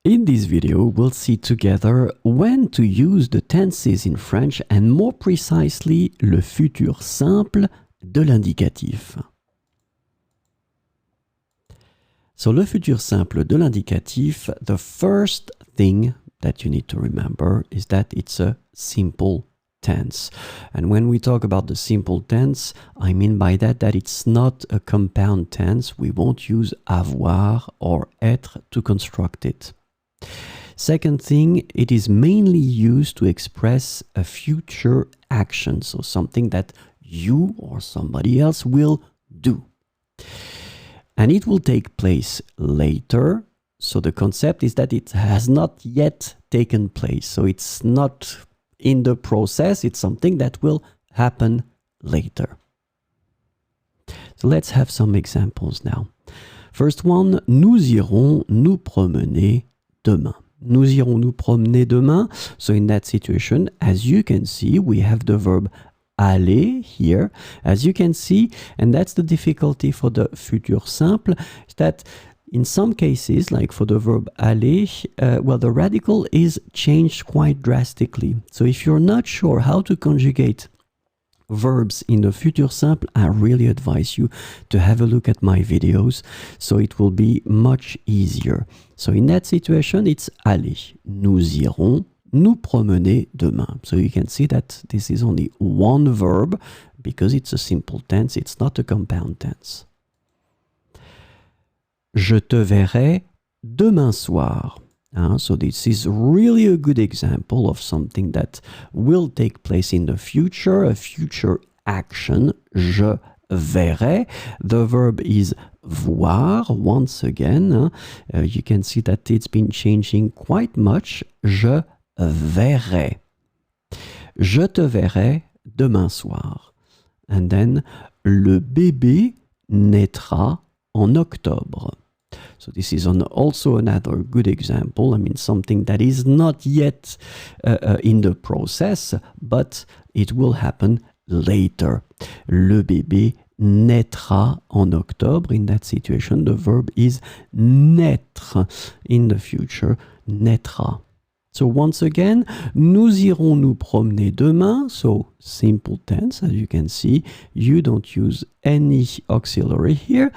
In this video, we'll see together when to use the tenses in French and more precisely le futur simple de l'indicatif. So le futur simple de l'indicatif, the first thing that you need to remember is that it's a simple tense. And when we talk about the simple tense, I mean by that it's not a compound tense. We won't use avoir or être to construct it. Second thing, it is mainly used to express a future action, so something that you or somebody else will do. And it will take place later, so the concept is that it has not yet taken place. So it's not in the process, it's something that will happen later. So let's have some examples now. First one, nous irons nous promener demain. Nous irons nous promener demain. So in that situation, as you can see, we have the verb aller here, as you can see, and that's the difficulty for the futur simple, is that in some cases, like for the verb aller, well, the radical is changed quite drastically. So if you're not sure how to conjugate verbs in the futur simple, I really advise you to have a look at my videos, so it will be much easier. So in that situation, it's aller. Nous irons nous promener demain. So you can see that this is only one verb because it's a simple tense, it's not a compound tense. Je te verrai demain soir. So this is really a good example of something that will take place in the future, a future action. Je verrai. The verb is voir once again. You can see that it's been changing quite much. Je verrai. Je te verrai demain soir. And then, le bébé naîtra en octobre. So this is also another good example. I mean, something that is not yet in the process, but it will happen later. Le bébé naîtra en octobre. In that situation, the verb is naître. In the future, naîtra. So once again, nous irons nous promener demain. So simple tense, as you can see. You don't use any auxiliary here.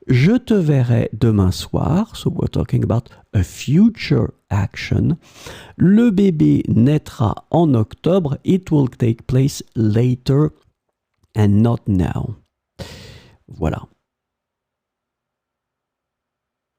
Je te verrai demain soir. So we're talking about a future action. Le bébé naîtra en octobre. It will take place later and not now. Voilà.